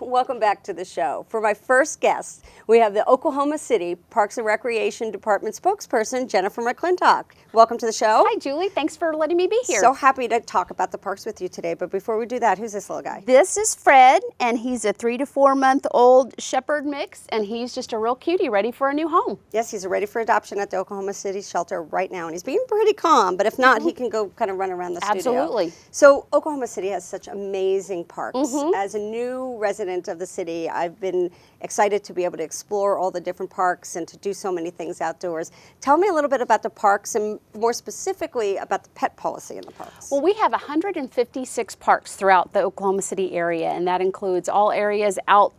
Welcome back to the show. For my first guest, we have the Oklahoma City Parks and Recreation Department spokesperson, Jennifer McClintock. Welcome to the show. Hi, Julie. Thanks for letting me be here. So happy to talk about the parks with you today, but before we do that, who's this little guy? This is Fred, and he's a 3 to 4 month old shepherd mix, and he's just a real cutie ready for a new home. Yes, he's ready for adoption at the Oklahoma City shelter right now, and he's being pretty calm, but if not, he can go kind of run around the studio. Absolutely. So Oklahoma City has such amazing parks. As a new resident of the city, I've been excited to be able to explore all the different parks and to do so many things outdoors. Tell me a little bit about the parks and more specifically about the pet policy in the parks. Well, we have 156 parks throughout the Oklahoma City area, and that includes all areas out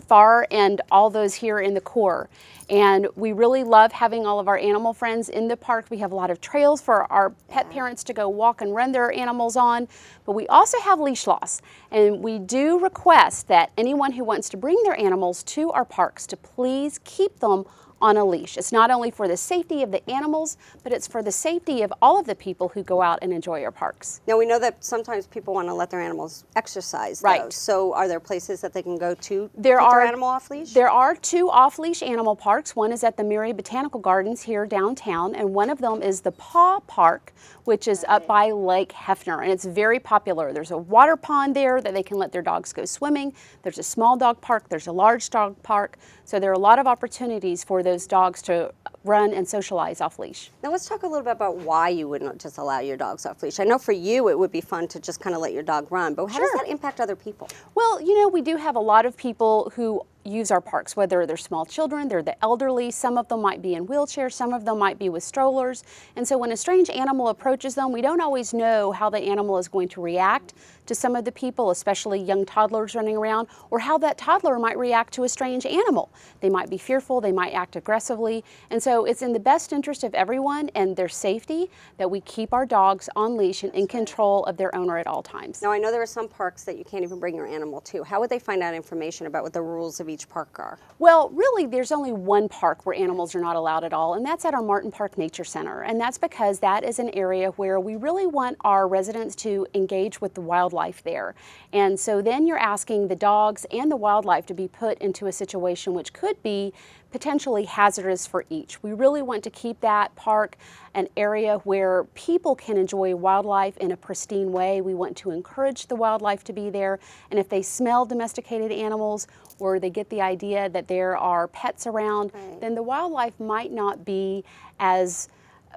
far and all those here in the core. And we really love having all of our animal friends in the park. We have a lot of trails for our pet parents to go walk and run their animals on, but we also have leash laws. And we do request that anyone who wants to bring their animals to our parks to please keep them on a leash. It's not only for the safety of the animals, but it's for the safety of all of the people who go out and enjoy our parks. Now we know that sometimes people want to let their animals exercise, right? Though. So are there places that they can go to keep their animal off leash? There are 2 off-leash animal parks. One is at the Murray Botanical Gardens here downtown, and one of them is the Paw Park, which is up by Lake Hefner, and it's very popular. There's a water pond there that they can let their dogs go swimming. There's a small dog park. There's a large dog park. So there are a lot of opportunities for those dogs to run and socialize off leash. Now let's talk a little bit about why you wouldn't just allow your dogs off leash. I know for you it would be fun to just kind of let your dog run, but how does that impact other people? Well, you know, we do have a lot of people who use our parks, whether they're small children, they're the elderly, some of them might be in wheelchairs, some of them might be with strollers. And so when a strange animal approaches them, we don't always know how the animal is going to react to some of the people, especially young toddlers running around, or how that toddler might react to a strange animal. They might be fearful, they might act aggressively. And so it's in the best interest of everyone and their safety that we keep our dogs on leash and in control of their owner at all times. Now I know there are some parks that you can't even bring your animal to. How would they find out information about what the rules of each park are? Well, really, there's only one park where animals are not allowed at all, and that's at our Martin Park Nature Center. And that's because that is an area where we really want our residents to engage with the wildlife there. And so then you're asking the dogs and the wildlife to be put into a situation which could be potentially hazardous for each. We really want to keep that park an area where people can enjoy wildlife in a pristine way. We want to encourage the wildlife to be there, and if they smell domesticated animals or they get the idea that there are pets around, then the wildlife might not be as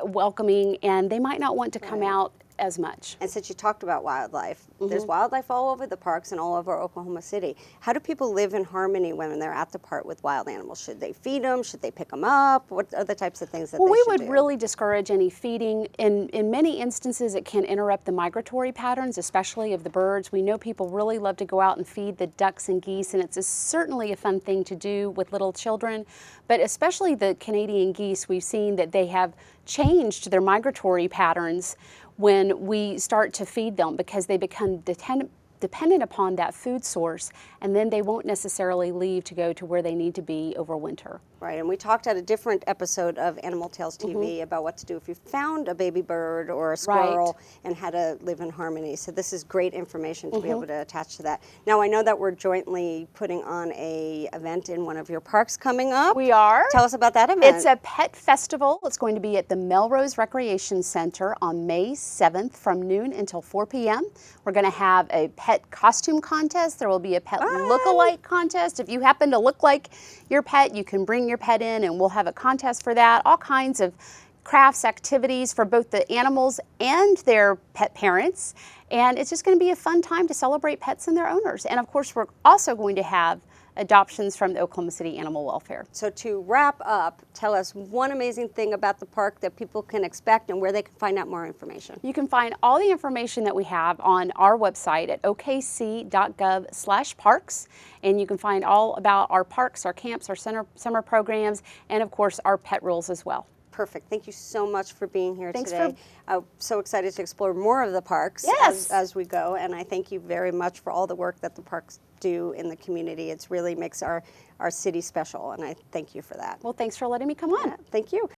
welcoming and they might not want to come out as much. And since you talked about wildlife, there's wildlife all over the parks and all over Oklahoma City. How do people live in harmony when they're at the park with wild animals? Should they feed them? Should they pick them up? What are the types of things that they should do? Well, we would really discourage any feeding. In many instances, it can interrupt the migratory patterns, especially of the birds. We know people really love to go out and feed the ducks and geese, and it's certainly a fun thing to do with little children. But especially the Canadian geese, we've seen that they have changed their migratory patterns when we start to feed them because they become dependent upon that food source, and then they won't necessarily leave to go to where they need to be over winter. Right, and we talked at a different episode of Animal Tales TV about what to do if you found a baby bird or a squirrel and how to live in harmony. So this is great information to be able to attach to that. Now I know that we're jointly putting on a event in one of your parks coming up. We are. Tell us about that event. It's a pet festival. It's going to be at the Melrose Recreation Center on May 7th from noon until 4 p.m. We're going to have a pet costume contest. There will be a pet look-alike contest. If you happen to look like your pet, you can bring your pet in and we'll have a contest for that. All kinds of crafts, activities for both the animals and their pet parents. And it's just going to be a fun time to celebrate pets and their owners. And of course, we're also going to have adoptions from the Oklahoma City Animal Welfare. So to wrap up, tell us one amazing thing about the park that people can expect and where they can find out more information. You can find all the information that we have on our website at okc.gov/parks, and you can find all about our parks, our camps, our summer programs, and of course our pet rules as well. Perfect. Thank you so much for being here Thanks today. I'm so excited to explore more of the parks as we go, and I thank you very much for all the work that the parks do in the community. It really makes our city special, and I thank you for that. Well, thanks for letting me come on. Yeah, thank you.